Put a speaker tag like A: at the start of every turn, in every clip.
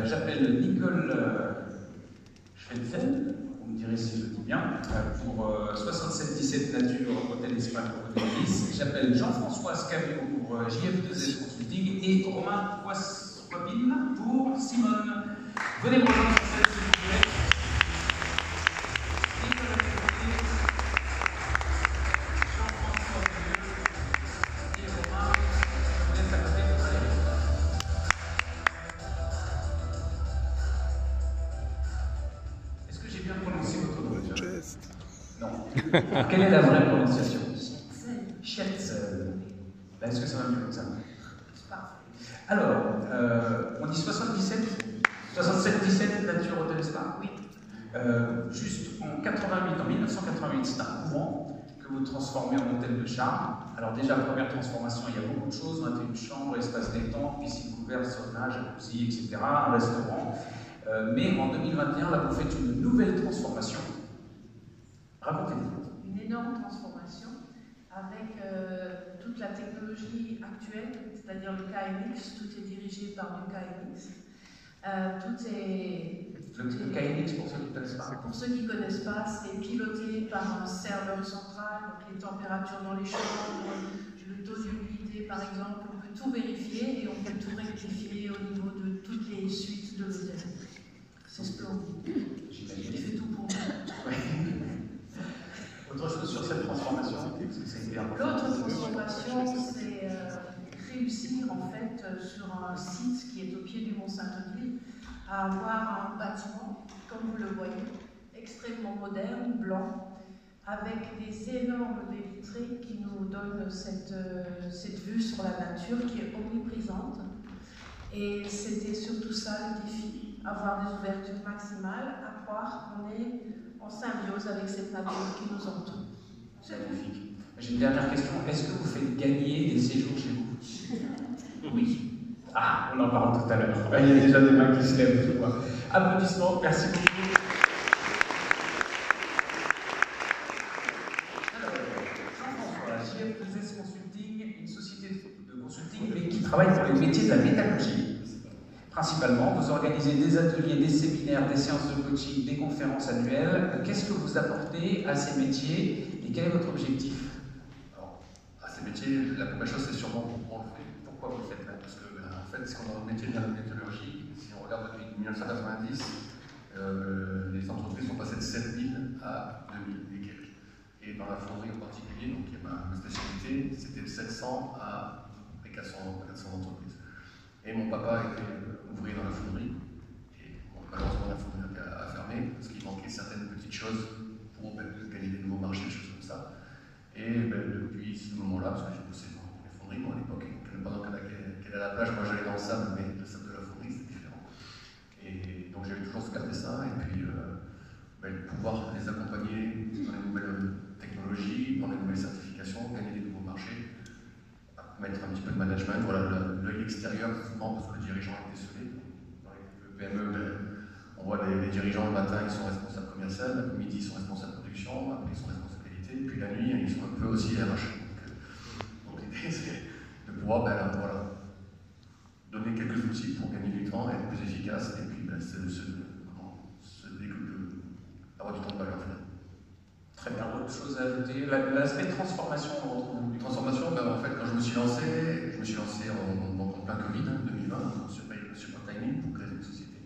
A: J'appelle Nicole Schwetzel, vous me direz si je le dis bien, pour 6717 Nature, Hôtel Espagne pour Hôtel Nice. J'appelle Jean-François Scavio pour JF2S Consulting et Romain Poisswabine pour Simone. Venez me rejoindre sur scène, s'il vous plaît. Alors, quelle est la vraie prononciation? Schwetzel. Est-ce que ça va mieux comme ça? Alors, on dit 67-17 Nature Hôtel Spa? Oui. Juste en 1988, c'est un couvent que vous transformez en hôtel de charme. Alors déjà, première transformation, il y a beaucoup de choses. 21 chambres, espace détente, piscine couverte, sauna, jacuzzi, etc., un restaurant. Mais en 2021, là, vous faites une nouvelle transformation. Racontez-nous.
B: Une énorme transformation avec toute la technologie actuelle, c'est-à-dire le KNX, tout est dirigé par le KNX.
A: Le KNX, pour ceux qui ne connaissent pas.
B: Pour ceux qui ne connaissent pas, c'est piloté par un serveur central, donc les températures dans les chambres, le taux d'humidité par exemple, on peut tout vérifier et on peut tout rectifier au niveau de toutes les suites de l'hôtel. C'est splendide.
A: J'imagine.
B: Il fait tout pour nous.
A: Autre chose sur cette transformation?
B: L'autre transformation, c'est réussir en fait sur un site qui est au pied du Mont Saint-Odile à avoir un bâtiment, comme vous le voyez, extrêmement moderne, blanc, avec des énormes baies vitrées qui nous donnent cette vue sur la nature qui est omniprésente. Et c'était surtout ça le défi, avoir des ouvertures maximales, à croire qu'on est en symbiose avec cette nature qui nous entoure.
A: C'est magnifique. J'ai une dernière question. Est-ce que vous faites gagner des séjours chez vous? Oui. Ah, on en parle tout à l'heure. Il y a déjà des mains qui se lèvent, je vois. Applaudissements, merci beaucoup. Alors, Jean-François, JF2S Consulting, une société de consulting, mais qui travaille pour les métiers de la métallurgie. Principalement, vous organisez des ateliers, des séminaires, des séances de coaching, des conférences annuelles. Qu'est-ce que vous apportez à ces métiers et quel est votre objectif?
C: Alors, à ces métiers, la première chose, c'est sûrement pourquoi on le fait. Pourquoi vous le faites? Parce que, en fait, c'est qu'on a un métier de la métallurgie. Si on regarde depuis 1990, les entreprises sont passées de 7000 à 2000 et quelques. Et dans la fonderie en particulier, donc qui est ma spécialité, c'était de 700 à 400 entreprises. Et mon papa était ouvrier dans la fonderie, et malheureusement la fonderie a fermé, parce qu'il manquait certaines petites choses pour gagner des nouveaux marchés, des choses comme ça. Et depuis ce moment-là, parce que j'ai bossé dans les fonderies, moi à l'époque, pendant qu'elle est à la plage, moi j'allais dans le sable, mais le sable de la fonderie c'était différent. Et donc j'ai toujours gardé ça, et puis pouvoir les accompagner dans les nouvelles technologies, dans les nouvelles certifications, gagner des nouveaux marchés, mettre un petit peu de management, voilà, l'œil extérieur, souvent parce que le dirigeant est décelé. Dans les PME, on voit les dirigeants le matin, ils sont responsables commerciaux, l'après-midi, ils sont responsables production, après ils sont responsables qualité, et puis la nuit, ils sont un peu aussi RH. Donc l'idée, c'est de pouvoir voilà, donner quelques outils pour gagner du temps, être plus efficace, et puis avoir du temps de valeur finalement.
A: Très bien, autre chose à ajouter? L'aspect de transformation, on retrouve.
C: Transformation, en fait, quand je me suis lancé en plein Covid, 2020, sur Timing pour créer une société.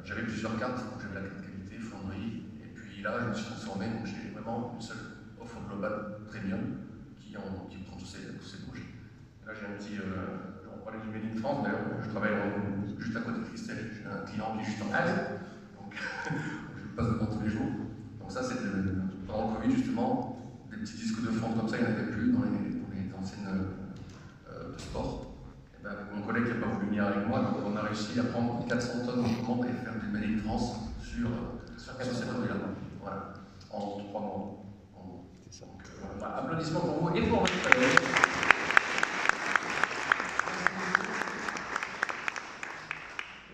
C: J'avais plusieurs cartes, donc j'avais la carte qualité, fonderie, et puis là, je me suis transformé, donc j'ai vraiment une seule offre globale premium qui prend tous ces projets. Là, j'ai un petit. On parlait du Made in France, d'ailleurs, je travaille juste à côté de Christelle, j'ai un client qui est juste en face, donc je le passe devant tous les jours. Donc ça, c'est pendant le Covid, justement, des petits disques de fonte comme ça, il n'y en avait plus dans les anciennes de sport. Et avec mon collègue qui n'a pas voulu venir avec moi, donc on a réussi à prendre 400 tonnes de commandes et faire du Made in France sur ces produits-là. Voilà, en 3 mois.
A: C'est ça. Donc, applaudissements pour vous et pour votre collègue.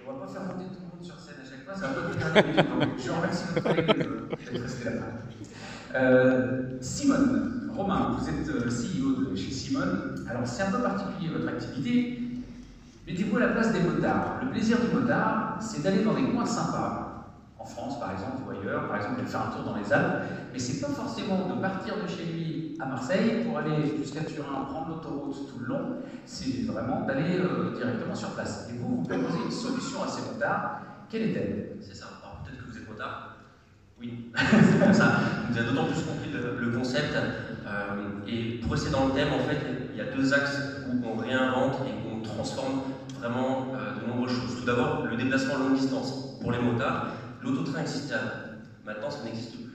A: On ne va pas faire monter tout le monde sur scène à chaque fois, c'est un peu plus tard. Donc je remercie votre collègue d'être resté là. Simone, Romain, vous êtes CEO de chez Simone. Alors c'est un peu particulier votre activité, mais Mettez-vous à la place des motards. Le plaisir du motard, c'est d'aller dans des coins sympas, en France par exemple, ou ailleurs, par exemple de faire un tour dans les Alpes, mais c'est pas forcément de partir de chez lui à Marseille pour aller jusqu'à Turin, prendre l'autoroute tout le long, c'est vraiment d'aller directement sur place. Et vous proposez une solution à ces motards, quelle est-elle?
D: C'est ça. Alors peut-être que vous êtes motard. Oui, c'est comme ça. Vous avez d'autant plus compris le concept. Et pour rester dans le thème, en fait, il y a deux axes où on réinvente et où on transforme vraiment de nombreuses choses. Tout d'abord, le déplacement longue distance. Pour les motards, l'autotrain existait avant. Maintenant, ça n'existe plus.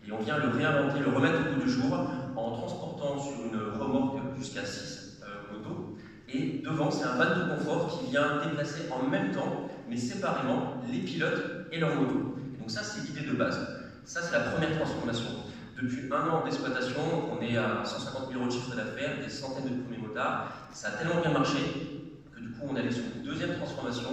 D: Et on vient le réinventer, le remettre au goût du jour en transportant sur une remorque jusqu'à 6 motos. Et devant, c'est un van de confort qui vient déplacer en même temps, mais séparément, les pilotes et leurs motos. Donc ça, c'est l'idée de base. Ça, c'est la première transformation. Depuis 1 an d'exploitation, on est à 150 000 € de chiffre d'affaires, des centaines de premiers motards. Ça a tellement bien marché que du coup, on est allé sur une deuxième transformation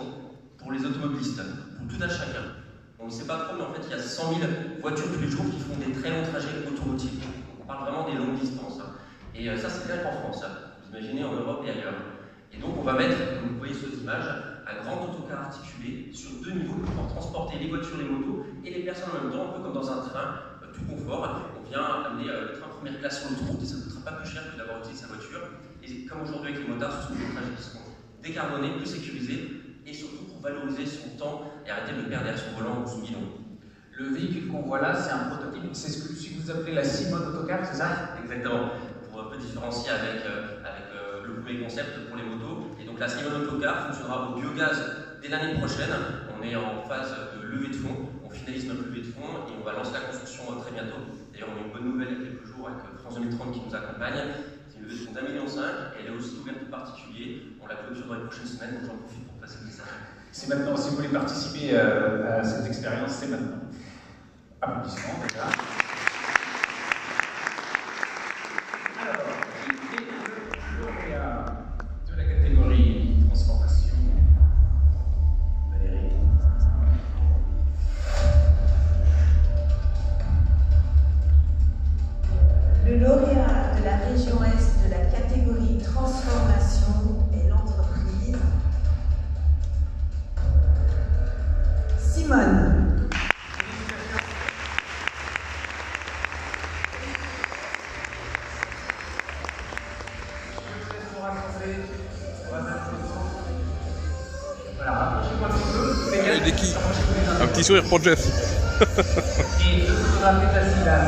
D: pour les automobilistes, pour tout un chacun. On ne sait pas trop, mais en fait, il y a 100 000 voitures tous les jours qui font des très longs trajets autoroutiers. On parle vraiment des longues distances. Et ça, c'est bien qu'en France. Vous imaginez en Europe et ailleurs. Et donc, on va mettre, comme vous voyez sur cette image, un grand autocar articulé sur 2 niveaux pour pouvoir transporter les voitures, les motos et les personnes en même temps, un peu comme dans un train, tout confort. On vient amener le train première classe sur l'autoroute et ça ne coûtera pas plus cher que d'avoir utilisé sa voiture. Et comme aujourd'hui avec les motards, ce sont des trajets qui seront décarbonés, plus sécurisés et surtout pour valoriser son temps et arrêter de perdre derrière son volant ou son guidon.
A: Le véhicule qu'on voit là, c'est un prototype, c'est ce que vous appelez la Simone Autocar, c'est ça?
D: Exactement, pour un peu différencier avec le premier concept pour les motos. Et donc la Simone Autocar fonctionnera au biogaz dès l'année prochaine. On est en phase de levée de fonds, on finalise notre levée de fonds et on va lancer la construction très bientôt. D'ailleurs, on a une bonne nouvelle il y a quelques jours avec France 2030 qui nous accompagne. C'est une levée de fonds d'1,5 million et elle est aussi ouverte aux particuliers. On la clôture dans les prochaines semaines, donc j'en profite pour passer le message.
A: C'est maintenant, si vous voulez participer à cette expérience, c'est maintenant. Applaudissements déjà. Alors, qui est le lauréat de la catégorie transformation? Valérie.
E: Le lauréat de la région Est de la catégorie transformation est l'entreprise Simone.
A: Voilà, rapprochez-moi un petit peu.
F: Un petit sourire pour Jeff.
A: Et le photographe est assis là.